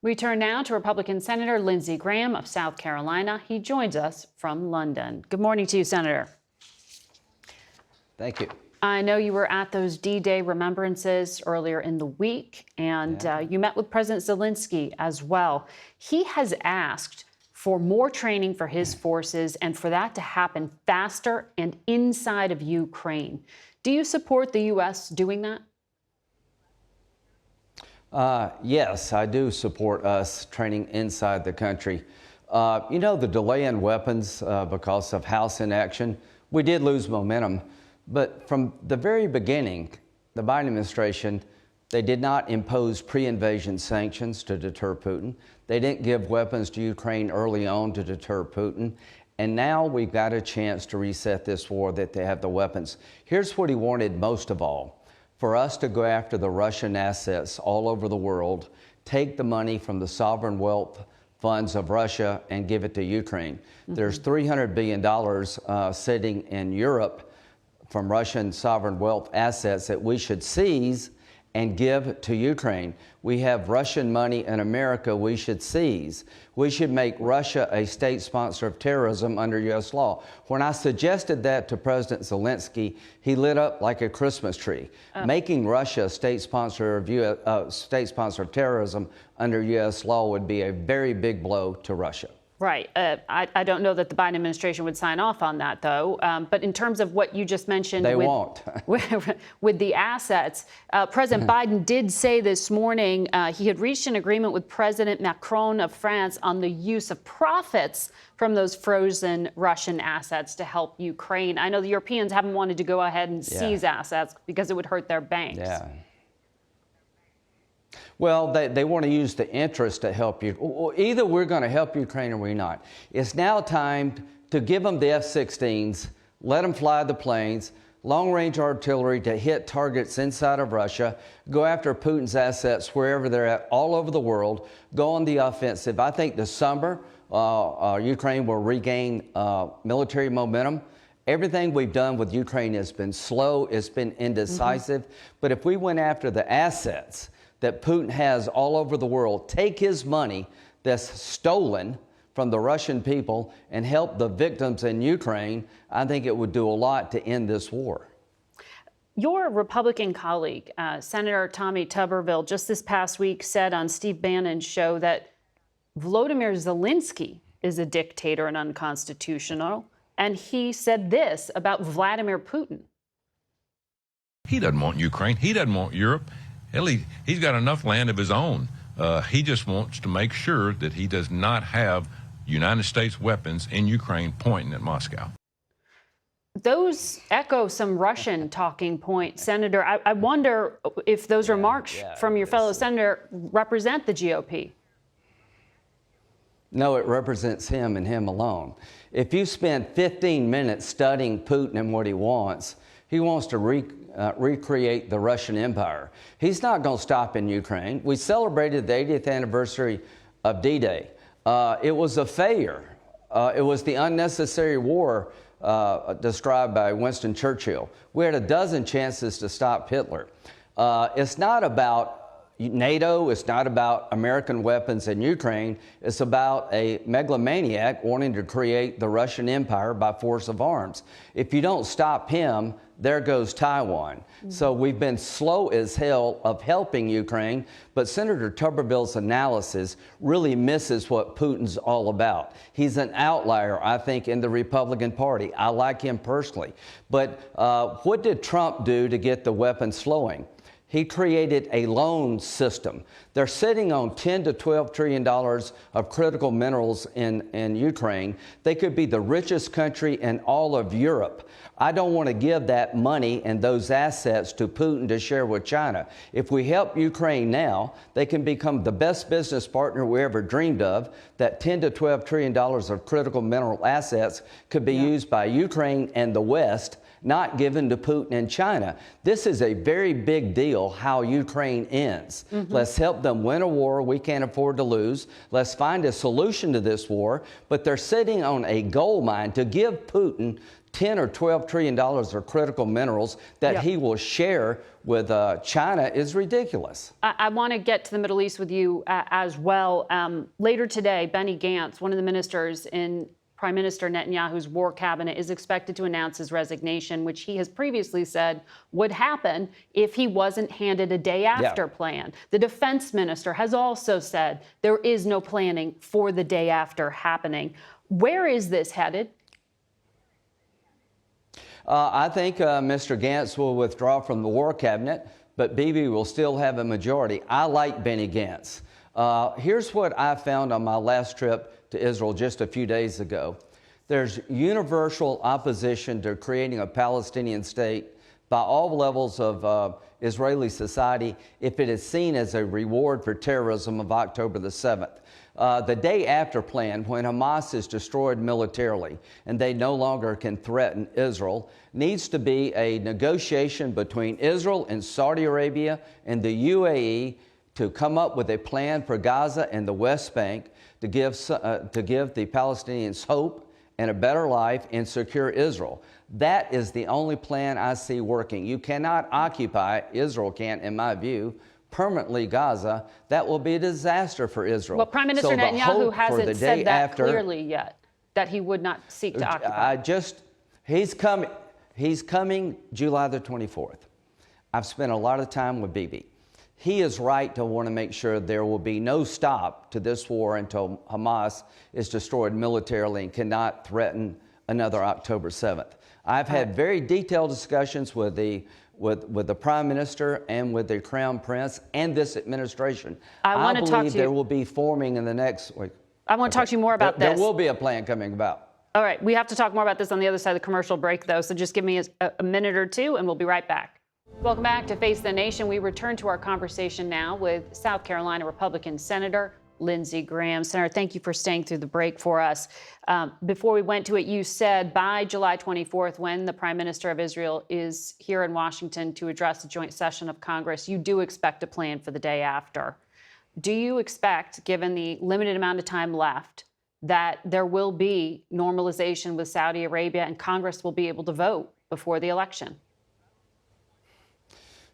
We turn now to Republican Senator Lindsey Graham of South Carolina. He joins us from London. Good morning to you, Senator. Thank you. I know you were at those D-Day remembrances earlier in the week, and you met with President Zelensky as well. He has asked for more training for his forces and for that to happen faster and inside of Ukraine. Do you support the U.S. doing that? Yes, I do support us training inside the country. You know, the delay in weapons because of House inaction, we did lose momentum. But from the very beginning, the Biden administration, they did not impose pre-invasion sanctions to deter Putin. They didn't give weapons to Ukraine early on to deter Putin. And now we've got a chance to reset this war that they have the weapons. Here's what he wanted most of all: for us to go after the Russian assets all over the world, take the money from the sovereign wealth funds of Russia and give it to Ukraine. There's $300 billion sitting in Europe from Russian sovereign wealth assets that we should seize and give to Ukraine. We have Russian money in America we should seize. We should make Russia a state sponsor of terrorism under U.S. law. When I suggested that to President Zelensky, he lit up like a Christmas tree. Making Russia a state sponsor of terrorism under U.S. law would be a very big blow to Russia. Right. I don't know that the Biden administration would sign off on that, though. But in terms of what you just mentioned, they won't. with the assets, President Biden did say this morning he had reached an agreement with President Macron of France on the use of profits from those frozen Russian assets to help Ukraine. I know the Europeans haven't wanted to go ahead and seize assets because it would hurt their banks. Yeah. Well, they want to use the interest to help you. Either we're going to help Ukraine or we're not. It's now time to give them the F-16s, let them fly the planes, long-range artillery to hit targets inside of Russia, go after Putin's assets wherever they're at, all over the world, go on the offensive. I think this summer, Ukraine will regain military momentum. Everything we've done with Ukraine has been slow, it's been indecisive. But if we went after the assets that Putin has all over the world, take his money that's stolen from the Russian people and help the victims in Ukraine, I think it would do a lot to end this war. Your Republican colleague, Senator Tommy Tuberville, just this past week said on Steve Bannon's show that Volodymyr Zelensky is a dictator and unconstitutional. And he said this about Vladimir Putin. He doesn't want Ukraine. He doesn't want Europe. He's got enough land of his own. He just wants to make sure that he does not have United States weapons in Ukraine pointing at Moscow. Those echo some Russian talking points, Senator. I wonder if those remarks from your fellow senator represent the GOP. No, it represents him and him alone. If you spend 15 minutes studying Putin and what he wants to recreate the Russian Empire. He's not going to stop in Ukraine. We celebrated the 80th anniversary of D-Day. It was a failure. It was the unnecessary war described by Winston Churchill. We had a dozen chances to stop Hitler. It's not about NATO, it's not about American weapons in Ukraine. It's about a megalomaniac wanting to create the Russian Empire by force of arms. If you don't stop him, there goes Taiwan. So we've been slow as hell of helping Ukraine, but Senator Tuberville's analysis really misses what Putin's all about. He's an outlier, I think, in the Republican Party. I like him personally. But what did Trump do to get the weapons flowing? He created a loan system. They're sitting on $10 to $12 trillion of critical minerals in Ukraine. They could be the richest country in all of Europe. I don't want to give that money and those assets to Putin to share with China. If we help Ukraine now, they can become the best business partner we ever dreamed of. That $10 to $12 trillion of critical mineral assets could be used by Ukraine and the West, not given to Putin and China. This is a very big deal how Ukraine ends. Let's help them win a war we can't afford to lose. Let's find a solution to this war. But they're sitting on a gold mine to give Putin $10 or $12 trillion of critical minerals that he will share with China is ridiculous. I want to get to the Middle East with you as well. Later today, Benny Gantz, one of the ministers in Prime Minister Netanyahu's war cabinet, is expected to announce his resignation, which he has previously said would happen if he wasn't handed a day after plan. The defense minister has also said there is no planning for the day after happening. Where is this headed? I think Mr. Gantz will withdraw from the war cabinet, but Bibi will still have a majority. I like Benny Gantz. Here's what I found on my last trip to Israel just a few days ago. There's universal opposition to creating a Palestinian state by all levels of Israeli society if it is seen as a reward for terrorism of October the 7th. The day after plan, when Hamas is destroyed militarily and they no longer can threaten Israel, needs to be a negotiation between Israel and Saudi Arabia and the UAE to come up with a plan for Gaza and the West Bank to give the Palestinians hope and a better life and secure Israel. That is the only plan I see working. You cannot occupy, Israel can't, in my view, permanently Gaza. That will be a disaster for Israel. Well, Prime Minister Netanyahu hasn't said that clearly yet, that he would not seek to occupy. He's coming July the 24th. I've spent a lot of time with Bibi. He is right to want to make sure there will be no stop to this war until Hamas is destroyed militarily and cannot threaten another October 7th. I've had very detailed discussions with the Prime Minister and with the Crown Prince and this administration. I believe there will be forming in the next week. I want to talk to you more about this. There will be a plan coming about. All right, we have to talk more about this on the other side of the commercial break, though, so just give me a minute or two and we'll be right back. Welcome back to Face the Nation. We return to our conversation now with South Carolina Republican Senator Lindsey Graham. Senator, thank you for staying through the break for us. Before we went to it, you said by July 24th, when the Prime Minister of Israel is here in Washington to address the joint session of Congress, you do expect a plan for the day after. Do you expect, given the limited amount of time left, that there will be normalization with Saudi Arabia and Congress will be able to vote before the election?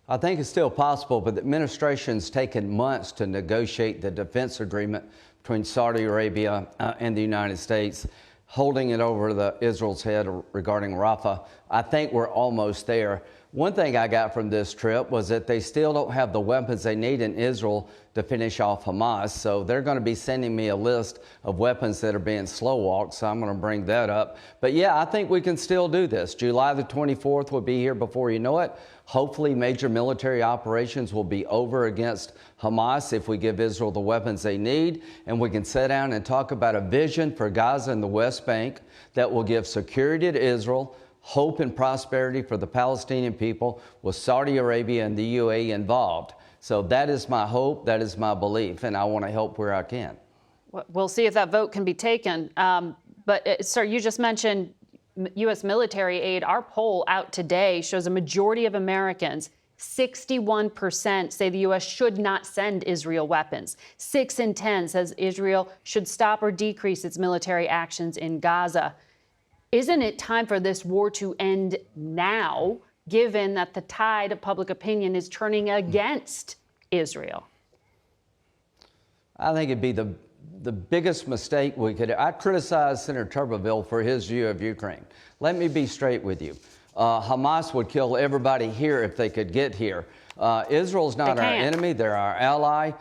I think it's still possible, but the administration's taken months to negotiate the defense agreement between Saudi Arabia and the United States, holding it over Israel's head regarding Rafah. I think we're almost there. One thing I got from this trip was that they still don't have the weapons they need in Israel to finish off Hamas. So they're going to be sending me a list of weapons that are being slow walked. So I'm going to bring that up. But yeah, I think we can still do this. July the 24th will be here before you know it. Hopefully major military operations will be over against Hamas if we give Israel the weapons they need. And we can sit down and talk about a vision for Gaza and the West Bank that will give security to Israel, hope and prosperity for the Palestinian people, with Saudi Arabia and the UAE involved. So that is my hope, that is my belief, and I want to help where I can. We'll see if that vote can be taken. Sir, you just mentioned U.S. military aid. Our poll out today shows a majority of Americans, 61%, say the U.S. should not send Israel weapons. 6 in 10 says Israel should stop or decrease its military actions in Gaza. Isn't it time for this war to end now, given that the tide of public opinion is turning against Israel? I think it'd be the biggest mistake we could. I criticize Senator Tuberville for his view of Ukraine. Let me be straight with you. Hamas would kill everybody here if they could get here. Israel's not our enemy. They're our ally.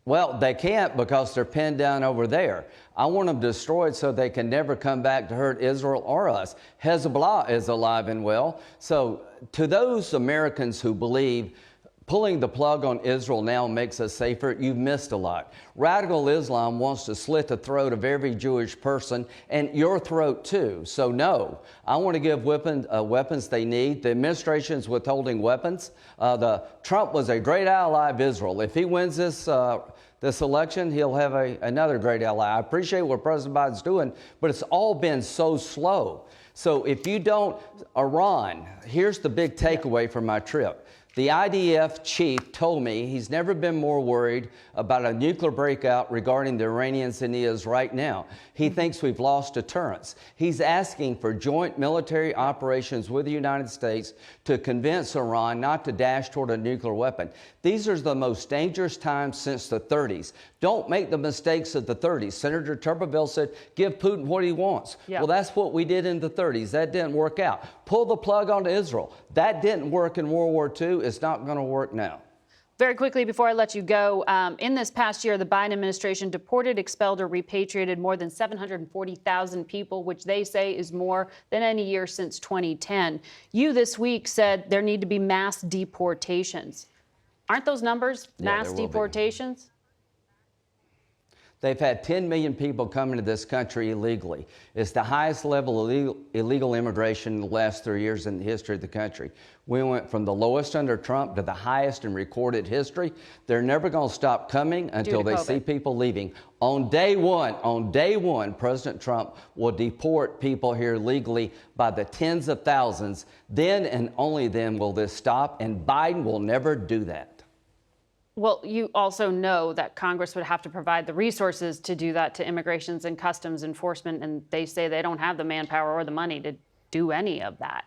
Well, they can't because they're pinned down over there. I want them destroyed so they can never come back to hurt Israel or us. Hezbollah is alive and well. So to those Americans who believe pulling the plug on Israel now makes us safer, you've missed a lot. Radical Islam wants to slit the throat of every Jewish person and your throat too. So no, I want to give weapons they need. The administration's withholding weapons. Trump was a great ally of Israel. If he wins this election, he'll have another great ally. I appreciate what President Biden's doing, but it's all been so slow. So if you don't, Iran, here's the big takeaway from my trip. The IDF chief told me he's never been more worried about a nuclear breakout regarding the Iranians than he is right now. He thinks we've lost deterrence. He's asking for joint military operations with the United States to convince Iran not to dash toward a nuclear weapon. These are the most dangerous times since the 30s. Don't make the mistakes of the 30s. Senator Tuberville said, give Putin what he wants. Yeah. Well, that's what we did in the 30s. That didn't work out. Pull the plug on Israel. That didn't work in World War II. It's not going to work now. Very quickly, before I let you go, in this past year, the Biden administration deported, expelled, or repatriated more than 740,000 people, which they say is more than any year since 2010. You this week said there need to be mass deportations. Aren't those numbers mass deportations? They've had 10 million people come into this country illegally. It's the highest level of illegal immigration in the last 3 years in the history of the country. We went from the lowest under Trump to the highest in recorded history. They're never going to stop coming until they see people leaving. On day one, President Trump will deport people here legally by the tens of thousands. Then and only then will this stop, and Biden will never do that. Well, you also know that Congress would have to provide the resources to do that to Immigrations and Customs Enforcement, and they say they don't have the manpower or the money to do any of that.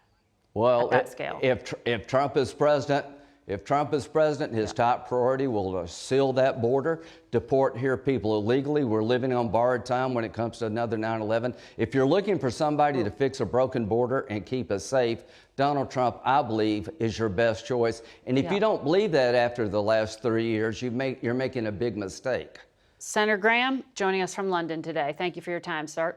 Well, at that scale. If Trump is president, his top priority will seal that border, deport here people illegally. We're living on borrowed time when it comes to another 9/11. If you're looking for somebody to fix a broken border and keep us safe, Donald Trump, I believe, is your best choice. And if you don't believe that after the last 3 years, you're making a big mistake. Senator Graham joining us from London today. Thank you for your time, sir.